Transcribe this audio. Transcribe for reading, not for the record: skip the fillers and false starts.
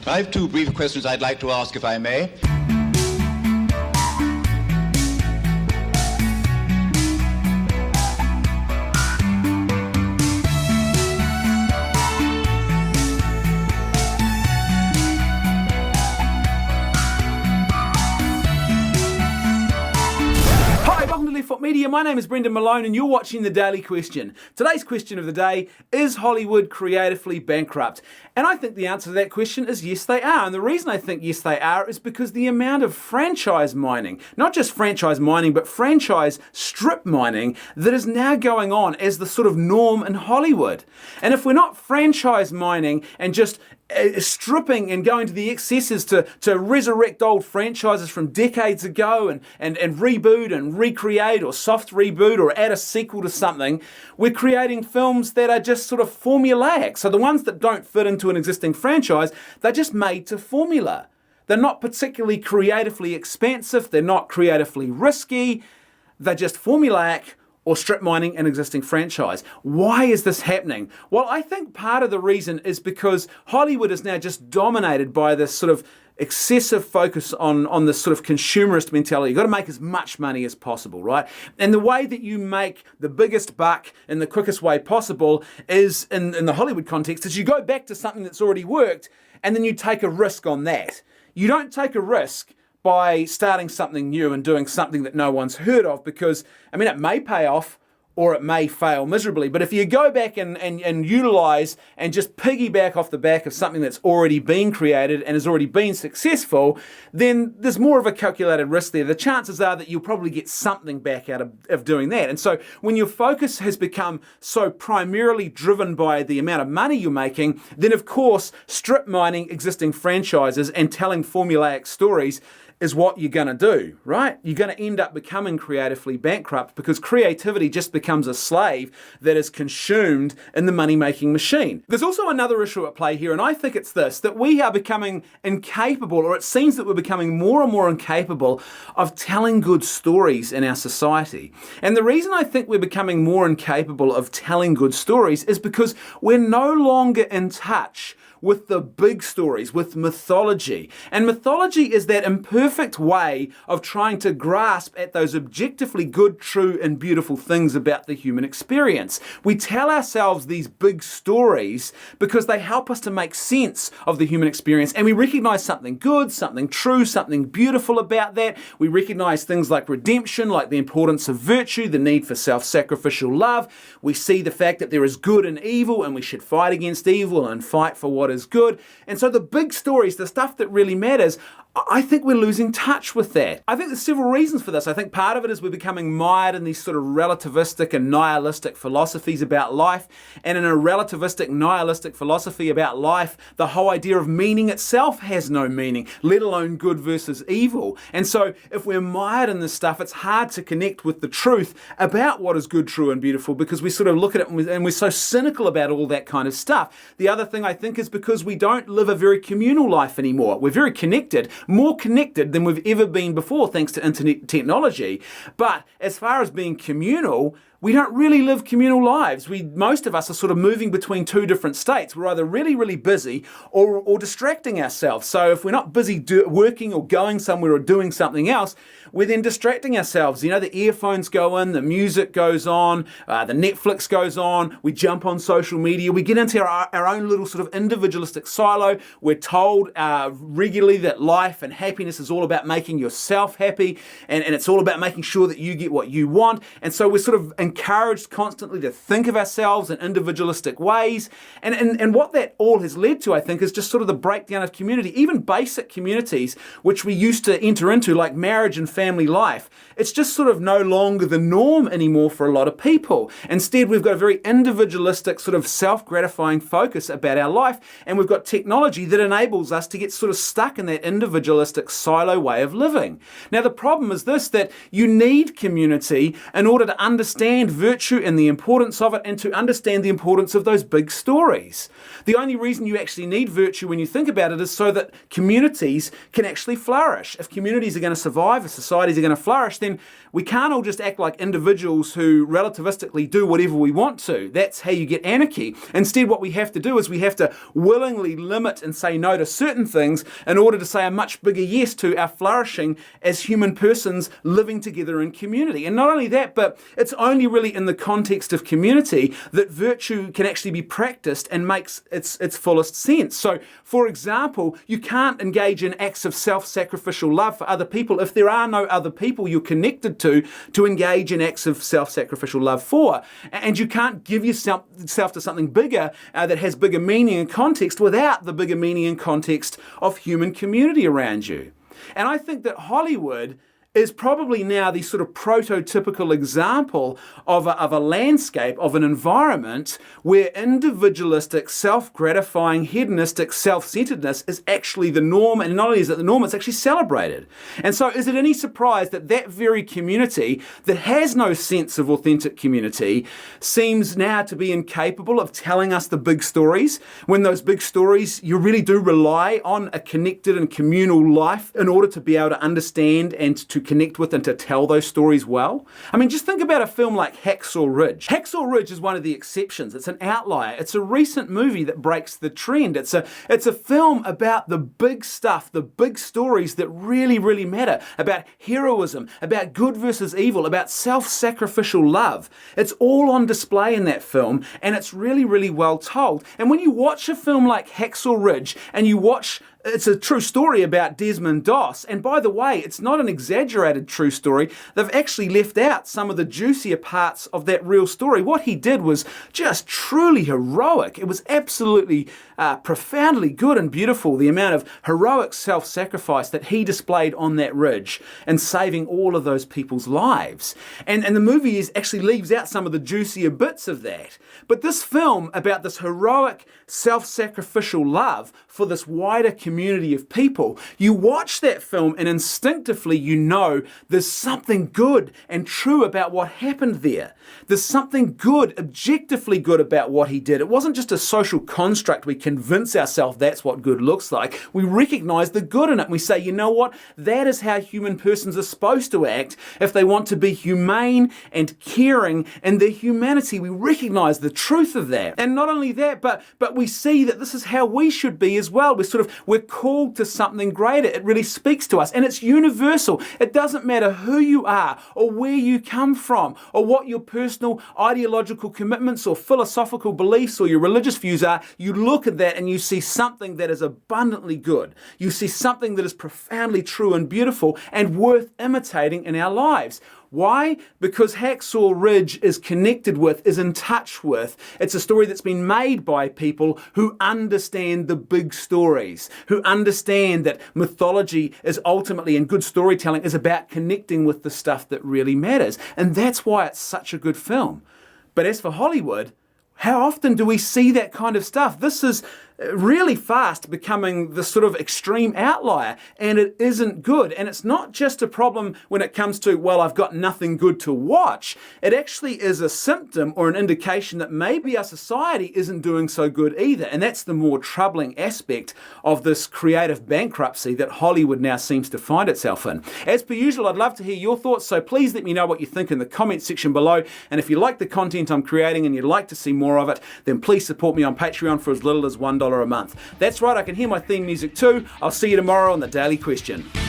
I have two brief questions I'd like to ask, if I may. Welcome to Left Foot Media. My name is Brendan Malone and you're watching The Daily Question. Today's question of the day, is Hollywood creatively bankrupt? And I think the answer to that question is yes, they are. And the reason I think yes, they are is because the amount of franchise mining, not just franchise mining, but franchise strip mining that is now going on as the sort of norm in Hollywood. And if we're not franchise mining and just stripping and going to the excesses to resurrect old franchises from decades ago and reboot and recreate or soft reboot or add a sequel to something, we're creating films that are just sort of formulaic. So the ones that don't fit into an existing franchise, they're just made to formula. They're not particularly creatively expansive, they're not creatively risky, they're just formulaic or strip mining an existing franchise. Why is this happening? Well, I think part of the reason is because Hollywood is now just dominated by this sort of excessive focus on this sort of consumerist mentality. You've got to make as much money as possible, right? And the way that you make the biggest buck in the quickest way possible is, in the Hollywood context, is you go back to something that's already worked and then you take a risk on that. You don't take a risk by starting something new and doing something that no one's heard of because, I mean, it may pay off or it may fail miserably. But if you go back and utilize and just piggyback off the back of something that's already been created and has already been successful, then there's more of a calculated risk there. The chances are that you'll probably get something back out of doing that. And so when your focus has become so primarily driven by the amount of money you're making, then of course, strip mining existing franchises and telling formulaic stories is what you're going to do, right? You're going to end up becoming creatively bankrupt because creativity just becomes a slave that is consumed in the money-making machine. There's also another issue at play here, and I think it's this, that we are becoming incapable, or it seems that we're becoming more and more incapable of telling good stories in our society. And the reason I think we're becoming more incapable of telling good stories is because we're no longer in touch with the big stories, with mythology. And mythology is that imperfect way of trying to grasp at those objectively good, true, and beautiful things about the human experience. We tell ourselves these big stories because they help us to make sense of the human experience, and we recognize something good, something true, something beautiful about that. We recognize things like redemption, like the importance of virtue, the need for self-sacrificial love. We see the fact that there is good and evil, and we should fight against evil and fight for what is good. And so the big stories, the stuff that really matters, I think we're losing touch with that. I think there's several reasons for this. I think part of it is we're becoming mired in these sort of relativistic and nihilistic philosophies about life. And in a relativistic, nihilistic philosophy about life, the whole idea of meaning itself has no meaning, let alone good versus evil. And so if we're mired in this stuff, it's hard to connect with the truth about what is good, true, and beautiful because we sort of look at it and we're so cynical about all that kind of stuff. The other thing I think is because we don't live a very communal life anymore. We're very connected, more connected than we've ever been before thanks to internet technology. But as far as being communal, we don't really live communal lives. Most of us are sort of moving between two different states. We're either really, really busy or distracting ourselves. So if we're not busy working or going somewhere or doing something else, we're then distracting ourselves. You know, the earphones go in, the music goes on, the Netflix goes on, we jump on social media, we get into our own little sort of individualistic silo. We're told regularly that life and happiness is all about making yourself happy, and it's all about making sure that you get what you want. And so we're sort of encouraged constantly to think of ourselves in individualistic ways. And what that all has led to, I think, is just sort of the breakdown of community, even basic communities, which we used to enter into, like marriage and family life. It's just sort of no longer the norm anymore for a lot of people. Instead, we've got a very individualistic, sort of self-gratifying focus about our life, and we've got technology that enables us to get sort of stuck in that individualistic silo way of living. Now, the problem is this, that you need community in order to understand understand virtue and the importance of it, and to understand the importance of those big stories. The only reason you actually need virtue when you think about it is so that communities can actually flourish. If communities are going to survive, if societies are going to flourish, then we can't all just act like individuals who relativistically do whatever we want to. That's how you get anarchy. Instead, what we have to do is we have to willingly limit and say no to certain things in order to say a much bigger yes to our flourishing as human persons living together in community. And not only that, but it's only really in the context of community that virtue can actually be practiced and makes its fullest sense. So, for example, you can't engage in acts of self-sacrificial love for other people if there are no other people you're connected to engage in acts of self-sacrificial love for. And you can't give yourself to something bigger that has bigger meaning and context without the bigger meaning and context of human community around you. And I think that Hollywood is probably now the sort of prototypical example of a landscape, of an environment where individualistic, self-gratifying, hedonistic self-centeredness is actually the norm, and not only is it the norm, it's actually celebrated. And so is it any surprise that that very community that has no sense of authentic community seems now to be incapable of telling us the big stories, when those big stories, you really do rely on a connected and communal life in order to be able to understand and to connect with and to tell those stories well? I mean, just think about a film like Hacksaw Ridge. Hacksaw Ridge is one of the exceptions. It's an outlier. It's a recent movie that breaks the trend. It's a film about the big stuff, the big stories that really, really matter, about heroism, about good versus evil, about self-sacrificial love. It's all on display in that film, and it's really, really well told. And when you watch a film like Hacksaw Ridge and you watch it's a true story about Desmond Doss. And by the way, it's not an exaggerated true story. They've actually left out some of the juicier parts of that real story. What he did was just truly heroic. It was absolutely profoundly good and beautiful, the amount of heroic self-sacrifice that he displayed on that ridge and saving all of those people's lives. And the movie actually leaves out some of the juicier bits of that. But this film about this heroic self-sacrificial love for this wider community of people, you watch that film and instinctively you know there's something good and true about what happened there. There's something good, objectively good about what he did. It wasn't just a social construct we convince ourselves that's what good looks like. We recognize the good in it and we say, you know what, that is how human persons are supposed to act if they want to be humane and caring in their humanity. We recognize the truth of that. And not only that, but we see that this is how we should be as well. We're called to something greater. It really speaks to us and it's universal. It doesn't matter who you are or where you come from or what your personal ideological commitments or philosophical beliefs or your religious views are. You look at that and you see something that is abundantly good. You see something that is profoundly true and beautiful and worth imitating in our lives. Why? Because Hacksaw Ridge is connected with, is in touch with. It's a story that's been made by people who understand the big stories, who understand that mythology is ultimately, and good storytelling is about connecting with the stuff that really matters. And that's why it's such a good film. But as for Hollywood, how often do we see that kind of stuff? This is really fast becoming the sort of extreme outlier, and it isn't good. And it's not just a problem when it comes to, well, I've got nothing good to watch. It actually is a symptom or an indication that maybe our society isn't doing so good either. And that's the more troubling aspect of this creative bankruptcy that Hollywood now seems to find itself in. As per usual, I'd love to hear your thoughts, so please let me know what you think in the comments section below. And if you like the content I'm creating and you'd like to see more of it, then please support me on Patreon for as little as $1 a month. That's right, I can hear my theme music too. I'll see you tomorrow on The Daily Question.